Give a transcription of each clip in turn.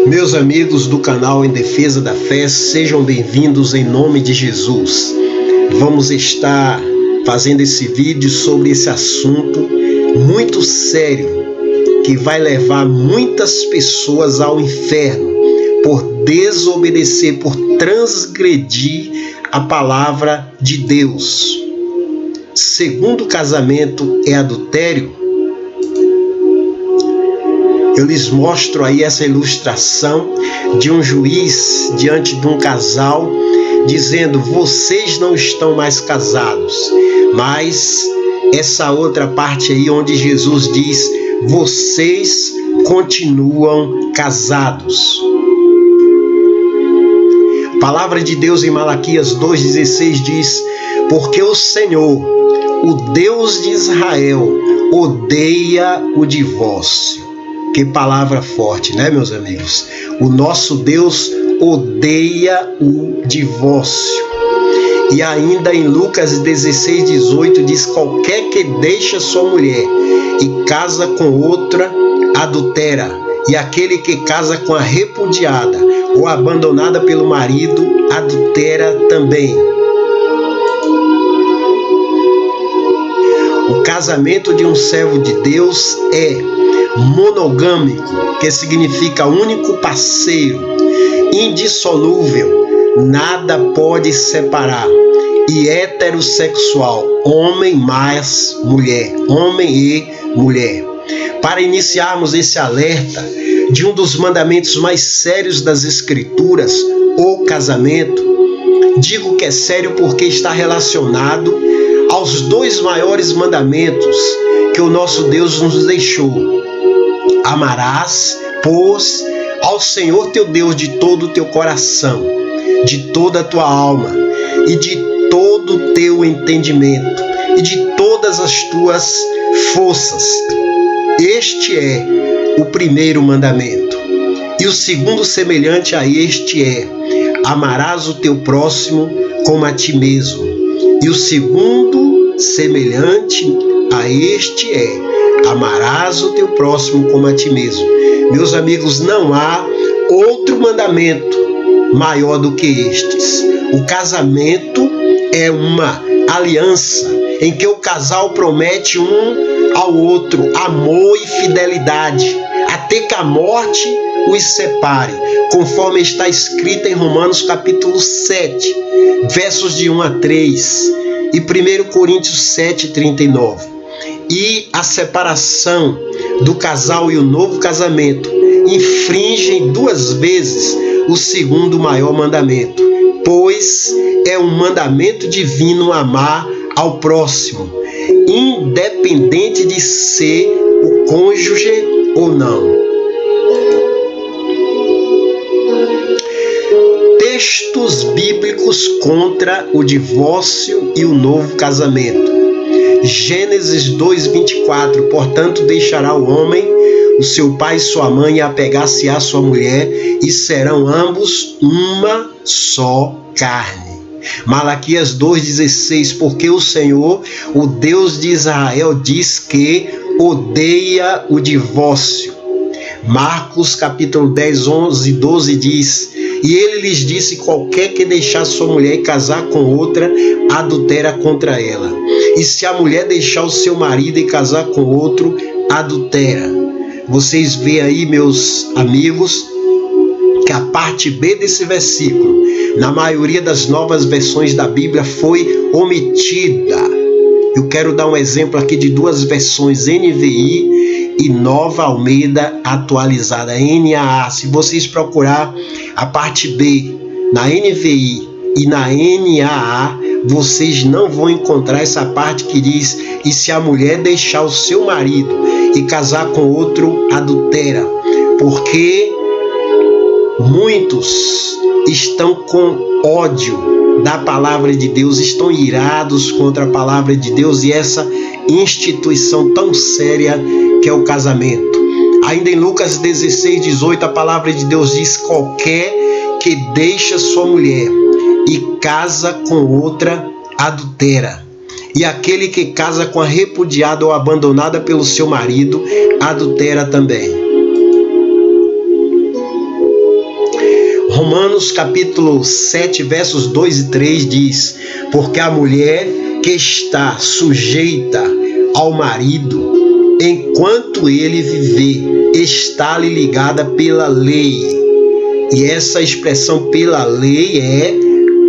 Meus amigos do canal Em Defesa da Fé, sejam bem-vindos em nome de Jesus. Vamos estar fazendo esse vídeo sobre esse assunto muito sério que vai levar muitas pessoas ao inferno por desobedecer, por transgredir a palavra de Deus. Segundo casamento é adultério? Eu lhes mostro aí essa ilustração de um juiz diante de um casal, dizendo: vocês não estão mais casados. Mas essa outra parte aí onde Jesus diz: vocês continuam casados. A palavra de Deus em Malaquias 2,16 diz: porque o Senhor, o Deus de Israel, odeia o divórcio. Que palavra forte, né, meus amigos? O nosso Deus odeia o divórcio. E ainda em Lucas 16,18 diz: qualquer que deixa sua mulher e casa com outra, adultera. E aquele que casa com a repudiada ou abandonada pelo marido, adultera também. O casamento de um servo de Deus é monogâmico, que significa único parceiro, indissolúvel, nada pode separar, e heterossexual, homem mais mulher, homem e mulher. Para iniciarmos esse alerta de um dos mandamentos mais sérios das Escrituras, o casamento, digo que é sério porque está relacionado aos dois maiores mandamentos que o nosso Deus nos deixou. Amarás, pois, ao Senhor teu Deus de todo o teu coração, de toda a tua alma e de todo o teu entendimento e de todas as tuas forças. Este é o primeiro mandamento. E o segundo semelhante a este é: amarás o teu próximo como a ti mesmo. E o segundo semelhante a este é: amarás o teu próximo como a ti mesmo. Meus amigos, não há outro mandamento maior do que estes. O casamento é uma aliança em que o casal promete um ao outro amor e fidelidade, até que a morte os separe, conforme está escrito em Romanos capítulo 7, versos de 1 a 3 e 1 Coríntios 7, 39. E a separação do casal e o novo casamento infringem duas vezes o segundo maior mandamento, pois é um mandamento divino amar ao próximo, independente de ser o cônjuge ou não. Textos bíblicos contra o divórcio e o novo casamento. Gênesis 2:24, portanto deixará o homem o seu pai e sua mãe e apegar-se à sua mulher, e serão ambos uma só carne. Malaquias 2:16, porque o Senhor, o Deus de Israel, diz que odeia o divórcio. Marcos capítulo 10, 11 e 12 diz: e ele lhes disse: qualquer que deixar sua mulher e casar com outra, adultera contra ela. E se a mulher deixar o seu marido e casar com outro, adultera. Vocês veem aí, meus amigos, que a parte B desse versículo, na maioria das novas versões da Bíblia, foi omitida. Eu quero dar um exemplo aqui de duas versões, NVI e Nova Almeida Atualizada, NAA. Se vocês procurar a parte B na NVI e na NAA, vocês não vão encontrar essa parte que diz: e se a mulher deixar o seu marido e casar com outro, adultera. Porque muitos estão com ódio da palavra de Deus, estão irados contra a palavra de Deus e essa instituição tão séria que é o casamento. Ainda em Lucas 16:18, a palavra de Deus diz: qualquer que deixa sua mulher e casa com outra, adultera. E aquele que casa com a repudiada ou abandonada pelo seu marido, adultera também. Romanos capítulo 7, versos 2 e 3 diz: porque a mulher que está sujeita ao marido, enquanto ele viver, está-lhe ligada pela lei. E essa expressão pela lei é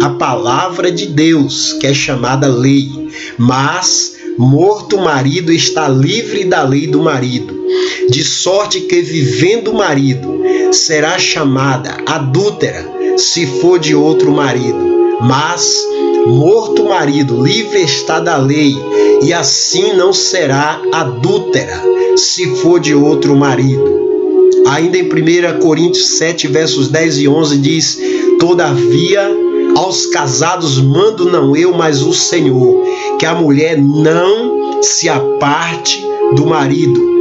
a palavra de Deus, que é chamada lei. Mas morto o marido, está livre da lei do marido, de sorte que vivendo o marido será chamada adúltera se for de outro marido. Mas morto o marido, livre está da lei, e assim não será adúltera se for de outro marido. Ainda em 1 Coríntios 7, versos 10 e 11 diz: todavia aos casados mando não eu, mas o Senhor, que a mulher não se aparte do marido.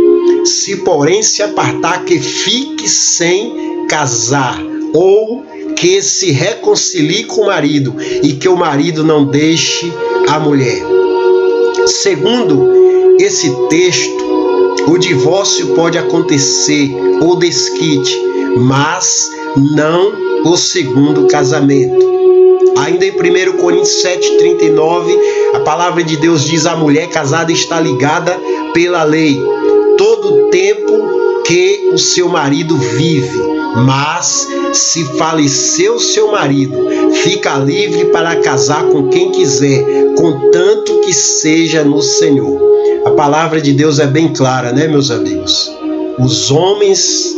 Se porém se apartar, que fique sem casar, ou que se reconcilie com o marido, e que o marido não deixe a mulher. Segundo esse texto, o divórcio pode acontecer, ou desquite, mas não o segundo casamento. Ainda em 1 Coríntios 7,39, a palavra de Deus diz: a mulher casada está ligada pela lei todo o tempo que o seu marido vive, mas se faleceu seu marido, fica livre para casar com quem quiser, contanto que seja no Senhor. A palavra de Deus é bem clara, né, meus amigos? Os homens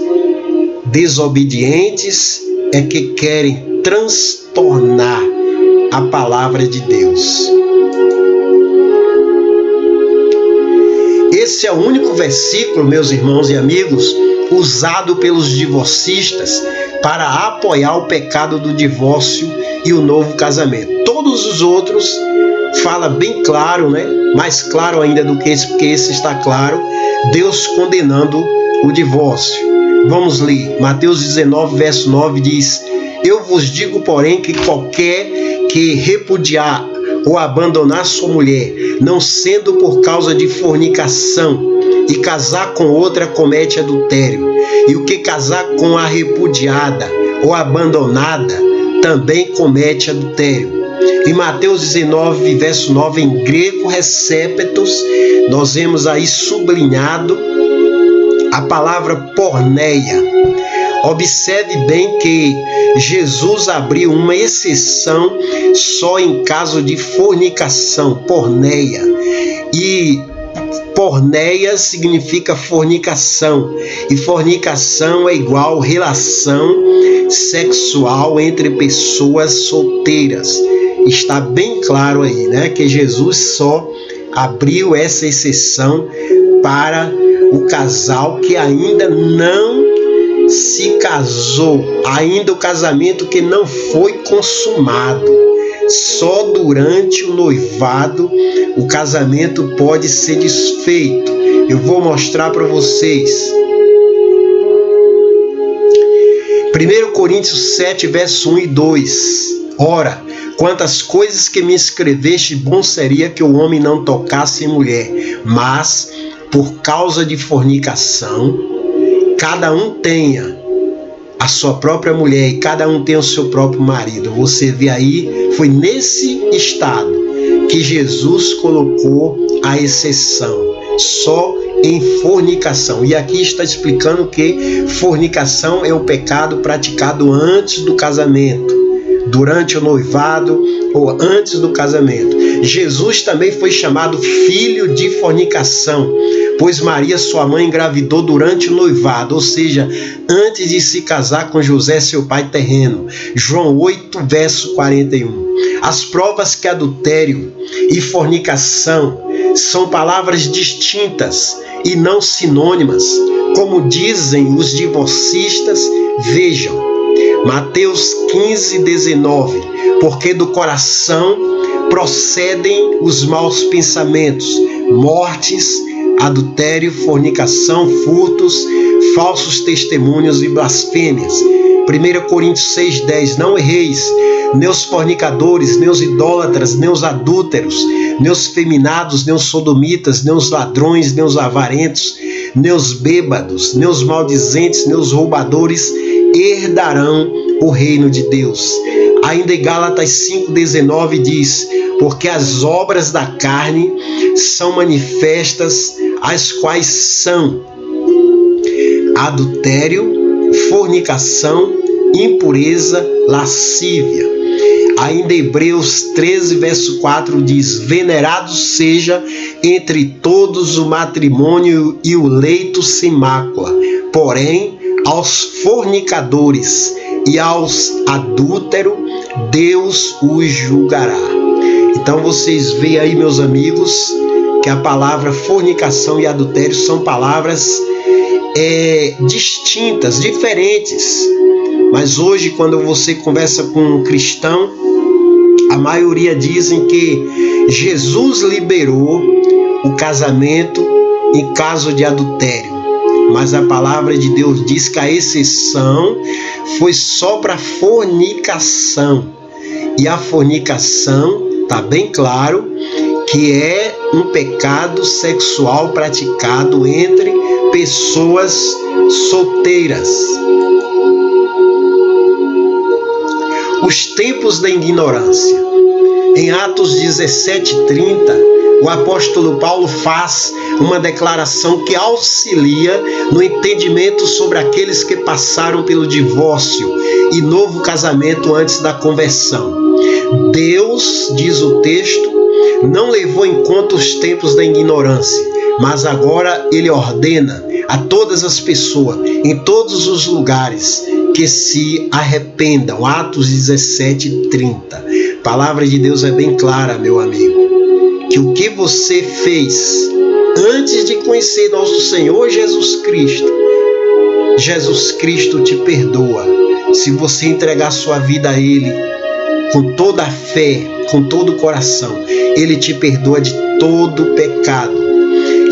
desobedientes é que querem transtornar a palavra de Deus. Esse é o único versículo, meus irmãos e amigos, usado pelos divorcistas para apoiar o pecado do divórcio e o novo casamento. Todos os outros fala bem claro, né? Mais claro ainda do que esse, porque esse está claro, Deus condenando o divórcio. Vamos ler, Mateus 19, verso 9 diz: eu vos digo, porém, que qualquer que repudiar ou abandonar sua mulher, não sendo por causa de fornicação, e casar com outra, comete adultério. E o que casar com a repudiada ou abandonada, também comete adultério. Em Mateus 19, verso 9, em grego recépetos, nós vemos aí sublinhado a palavra porneia. Observe bem que Jesus abriu uma exceção só em caso de fornicação, porneia. E porneia significa fornicação. E fornicação é igual relação sexual entre pessoas solteiras. Está bem claro aí, né? Que Jesus só abriu essa exceção para o casal que ainda não se casou, ainda o casamento que não foi consumado. Só durante o noivado o casamento pode ser desfeito. Eu vou mostrar para vocês. 1 Coríntios 7, verso 1 e 2. Ora, quantas coisas que me escreveste, bom seria que o homem não tocasse em mulher, mas por causa de fornicação, cada um tenha a sua própria mulher e cada um tem o seu próprio marido. Você vê aí, foi nesse estado que Jesus colocou a exceção, só em fornicação. E aqui está explicando que fornicação é o pecado praticado antes do casamento, durante o noivado ou antes do casamento. Jesus também foi chamado filho de fornicação, pois Maria, sua mãe, engravidou durante o noivado, ou seja, antes de se casar com José, seu pai terreno. João 8, verso 41. As provas que adultério e fornicação são palavras distintas e não sinônimas, como dizem os divorcistas. Vejam, Mateus 15, 19, porque do coração procedem os maus pensamentos, mortes, adultério, fornicação, furtos, falsos testemunhos e blasfêmias. 1 Coríntios 6,10, não erreis, nem os fornicadores, nem os idólatras, nem os adúlteros, nem os feminados, nem os sodomitas, nem os ladrões, nem os avarentos, nem os bêbados, nem os maldizentes, nem os roubadores herdarão o reino de Deus. Ainda em Gálatas 5,19 diz: porque as obras da carne são manifestas, as quais são adultério, fornicação, impureza, lascívia. Ainda em Hebreus 13, verso 4 diz: venerado seja entre todos o matrimônio e o leito sem mácula, porém aos fornicadores e aos adúlteros Deus os julgará. Então vocês veem aí, meus amigos, que a palavra fornicação e adultério são palavras distintas, diferentes. Mas hoje, quando você conversa com um cristão, a maioria dizem que Jesus liberou o casamento em caso de adultério. Mas a palavra de Deus diz que a exceção foi só para fornicação. E a fornicação, está bem claro, que é um pecado sexual praticado entre pessoas solteiras. Os tempos da ignorância. Em Atos 17:30, o apóstolo Paulo faz uma declaração que auxilia no entendimento sobre aqueles que passaram pelo divórcio e novo casamento antes da conversão. Deus, diz o texto, não levou em conta os tempos da ignorância, mas agora ele ordena a todas as pessoas, em todos os lugares, que se arrependam. Atos 17:30. A palavra de Deus é bem clara, meu amigo, que o que você fez antes de conhecer nosso Senhor Jesus Cristo te perdoa. Se você entregar sua vida a Ele com toda a fé, com todo o coração, Ele te perdoa de todo pecado.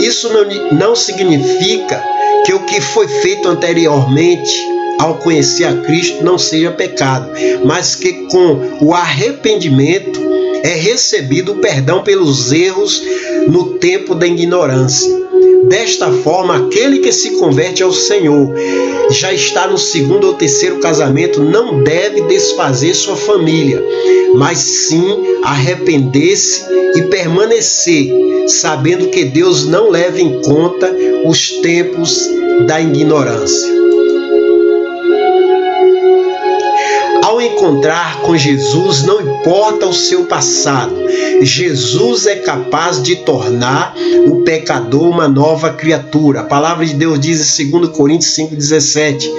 Isso não significa que o que foi feito anteriormente ao conhecer a Cristo não seja pecado, mas que com o arrependimento é recebido o perdão pelos erros no tempo da ignorância. Desta forma, aquele que se converte ao Senhor, já está no segundo ou terceiro casamento, não deve desfazer sua família, mas sim arrepender-se e permanecer, sabendo que Deus não leva em conta os tempos da ignorância. Ao encontrar com Jesus, não importa o seu passado, Jesus é capaz de tornar o pecador uma nova criatura. A palavra de Deus diz em 2 Coríntios 5,17: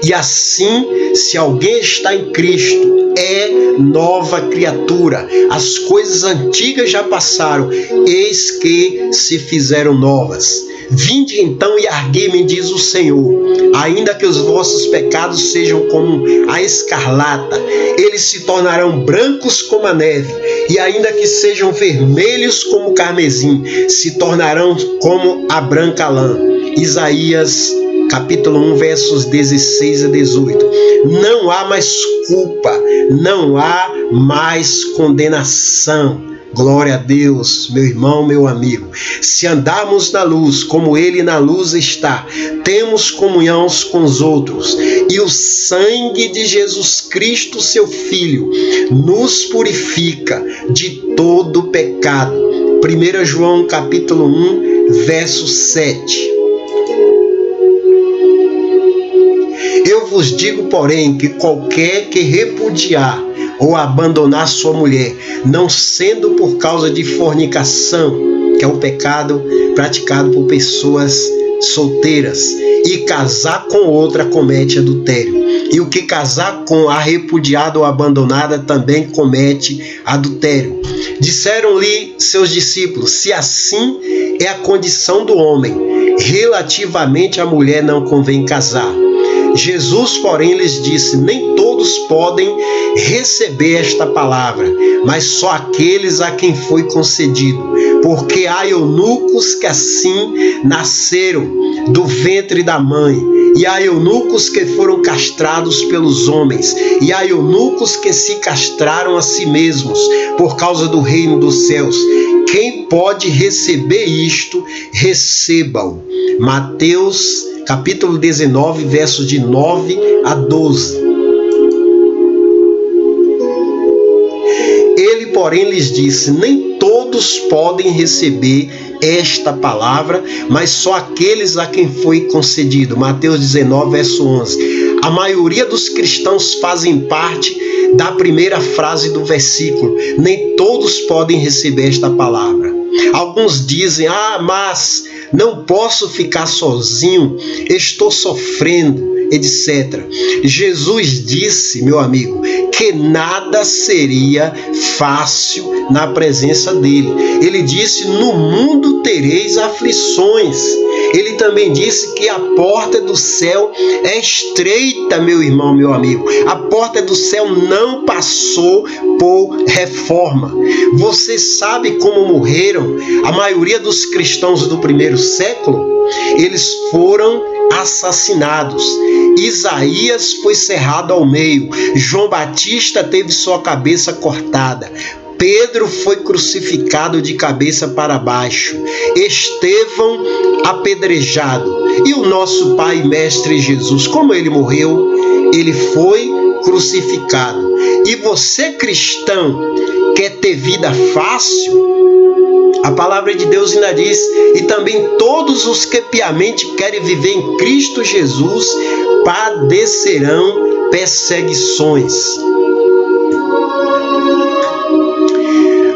e assim, se alguém está em Cristo, é nova criatura. As coisas antigas já passaram, eis que se fizeram novas. Vinde então e arguei-me, diz o Senhor, ainda que os vossos pecados sejam como a escarlata, eles se tornarão brancos como a neve, e ainda que sejam vermelhos como o carmesim, se tornarão como a branca lã. Isaías capítulo 1, versos 16 a 18. Não há mais culpa, não há mais condenação. Glória a Deus, meu irmão, meu amigo. Se andarmos na luz, como Ele na luz está, temos comunhão uns com os outros. E o sangue de Jesus Cristo, seu Filho, nos purifica de todo pecado. 1 João capítulo 1, verso 7. Eu vos digo, porém, que qualquer que repudiar ou abandonar sua mulher, não sendo por causa de fornicação, que é um pecado praticado por pessoas solteiras, e casar com outra, comete adultério. E o que casar com a repudiada ou abandonada também comete adultério. Disseram-lhe seus discípulos: se assim é a condição do homem, relativamente à mulher não convém casar. Jesus, porém, lhes disse: nem todos podem receber esta palavra, mas só aqueles a quem foi concedido. Porque há eunucos que assim nasceram do ventre da mãe, e há eunucos que foram castrados pelos homens, e há eunucos que se castraram a si mesmos por causa do reino dos céus. Quem pode receber isto, receba-o. Mateus capítulo 19, versos de 9 a 12. porém, lhes disse: nem todos podem receber esta palavra, mas só aqueles a quem foi concedido. Mateus 19, verso 11. A maioria dos cristãos fazem parte da primeira frase do versículo. Nem todos podem receber esta palavra. Alguns dizem: mas não posso ficar sozinho, estou sofrendo, etc. Jesus disse, meu amigo, que nada seria fácil na presença dele. Ele disse: no mundo tereis aflições. Ele também disse que a porta do céu é estreita, meu irmão, meu amigo. A porta do céu não passou por reforma. Você sabe como morreram a maioria dos cristãos do primeiro século? Eles foram assassinados. Isaías foi cerrado ao meio. João Batista teve sua cabeça cortada. Pedro foi crucificado de cabeça para baixo. Estevão apedrejado. E o nosso Pai e Mestre Jesus, como ele morreu? Ele foi crucificado. E você, cristão, quer ter vida fácil? A palavra de Deus ainda diz: e também todos os que piamente querem viver em Cristo Jesus padecerão perseguições.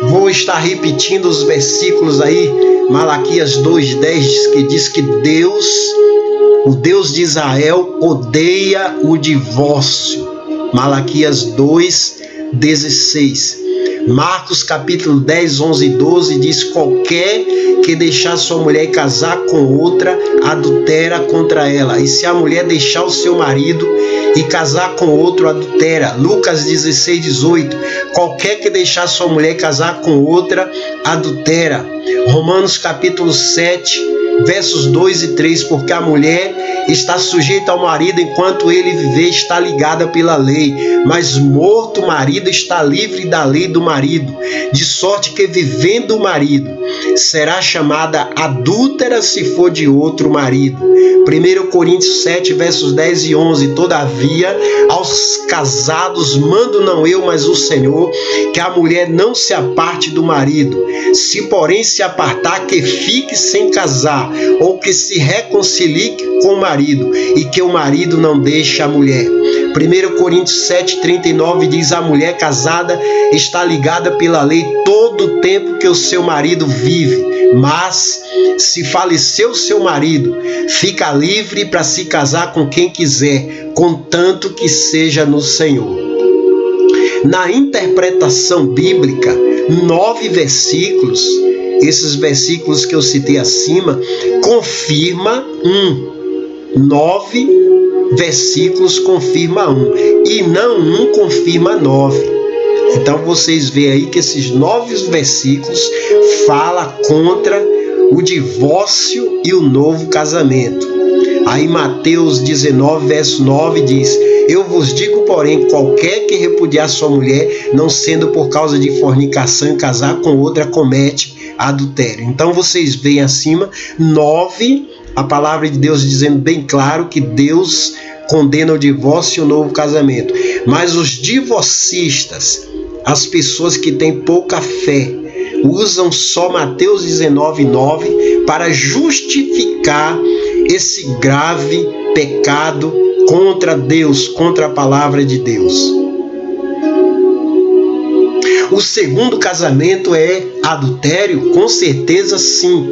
Vou estar repetindo os versículos aí. Malaquias 2,10, que diz que Deus, o Deus de Israel, odeia o divórcio. Malaquias 2,16. Marcos capítulo 10, 11 e 12 diz: qualquer que deixar sua mulher e casar com outra, adultera contra ela. E se a mulher deixar o seu marido e casar com outro, adultera. Lucas 16, 18. Qualquer que deixar sua mulher e casar com outra, adultera. Romanos capítulo 7, versos 2 e 3. Porque a mulher está sujeita ao marido enquanto ele viver, está ligada pela lei. Mas morto o marido, está livre da lei do marido. De sorte que vivendo o marido, será chamada adúltera se for de outro marido. 1 Coríntios 7, versos 10 e 11. Todavia, aos casados mando não eu, mas o Senhor, que a mulher não se aparte do marido. Se porém se apartar, que fique sem casar, ou que se reconcilie com o marido, e que o marido não deixe a mulher. 1 Coríntios 7, 39 diz: a mulher casada está ligada pela lei todo o tempo que o seu marido vive, mas se faleceu seu marido, fica livre para se casar com quem quiser, contanto que seja no Senhor. Na interpretação bíblica, 9 versículos, esses versículos que eu citei acima, confirma 9 versículos confirma 1, e não 1 confirma 9. Então vocês veem aí que esses 9 versículos falam contra o divórcio e o novo casamento. Aí Mateus 19, verso 9 diz: eu vos digo, porém, qualquer que repudiar sua mulher, não sendo por causa de fornicação, e casar com outra, comete adultério. Então vocês veem acima 9, a palavra de Deus dizendo bem claro que Deus condena o divórcio e o novo casamento. Mas os divorcistas, as pessoas que têm pouca fé, usam só Mateus 19, 9 para justificar esse grave pecado contra Deus, contra a palavra de Deus. O segundo casamento é adultério? Com certeza sim.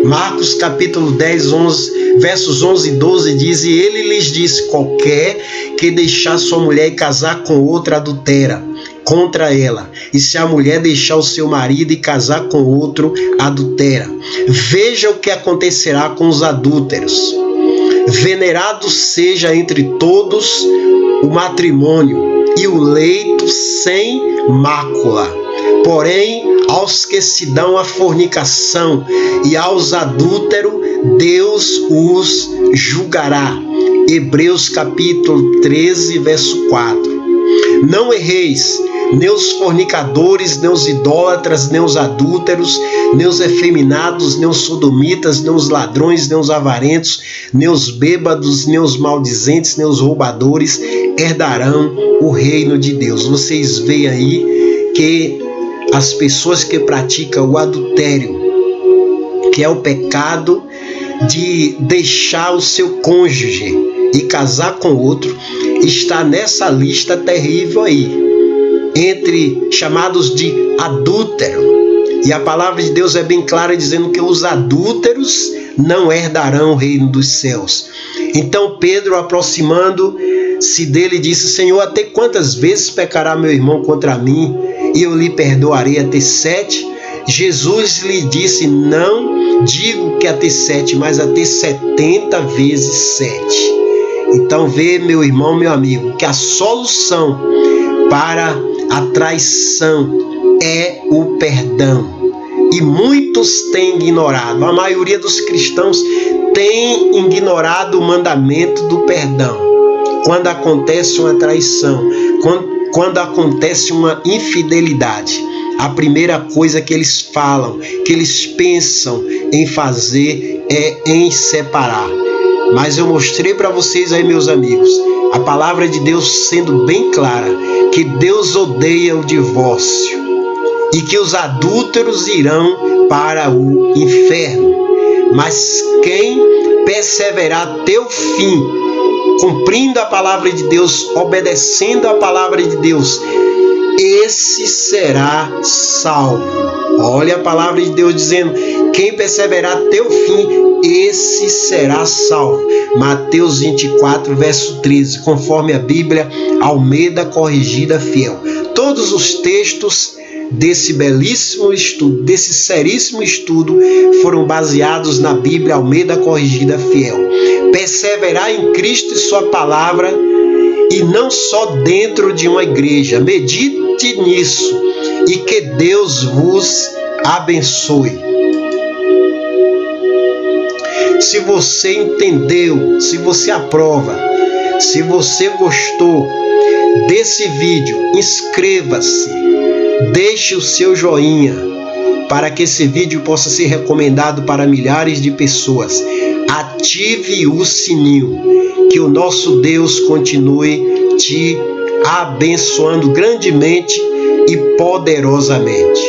Marcos capítulo 10, 11, versos 11 e 12 diz: e ele lhes disse: qualquer que deixar sua mulher e casar com outra, adultera contra ela. E se a mulher deixar o seu marido e casar com outro, adultera. Veja o que acontecerá com os adúlteros. Venerado seja entre todos o matrimônio e o leito sem mácula. Porém, aos que se dão à fornicação e aos adúlteros, Deus os julgará. Hebreus capítulo 13, verso 4. Não erreis, nem os fornicadores, nem os idólatras, nem os adúlteros, nem os efeminados, nem os sodomitas, nem os ladrões, nem os avarentos, nem os bêbados, nem os maldizentes, nem os roubadores herdarão o reino de Deus. Vocês veem aí que as pessoas que praticam o adultério, que é o pecado de deixar o seu cônjuge e casar com outro, está nessa lista terrível aí, entre chamados de adúltero. E a palavra de Deus é bem clara, dizendo que os adúlteros não herdarão o reino dos céus. Então Pedro, aproximando-se dele, disse: Senhor, até quantas vezes pecará meu irmão contra mim, e eu lhe perdoarei até 7? Jesus lhe disse: não digo que até 7, mas até 70 vezes 7. Então vê, meu irmão, meu amigo, que a solução para a traição é o perdão. E muitos têm ignorado, a maioria dos cristãos tem ignorado o mandamento do perdão. Quando acontece uma traição, quando acontece uma infidelidade, a primeira coisa que eles falam, que eles pensam em fazer é em separar. Mas eu mostrei para vocês aí, meus amigos, a palavra de Deus sendo bem clara, que Deus odeia o divórcio e que os adúlteros irão para o inferno. Mas quem perseverar até o fim, cumprindo a palavra de Deus, obedecendo a palavra de Deus, esse será salvo. Olha a palavra de Deus dizendo: quem perseverar até o fim, esse será salvo. Mateus 24, verso 13, conforme a Bíblia Almeida Corrigida Fiel. Todos os textos desse belíssimo estudo, desse seríssimo estudo, foram baseados na Bíblia Almeida Corrigida Fiel. Perseverar em Cristo e sua palavra, e não só dentro de uma igreja. Medite nisso e que Deus vos abençoe. Se você entendeu, se você aprova, se você gostou desse vídeo, inscreva-se, deixe o seu joinha para que esse vídeo possa ser recomendado para milhares de pessoas. Ative o sininho, que o nosso Deus continue te abençoando grandemente e poderosamente.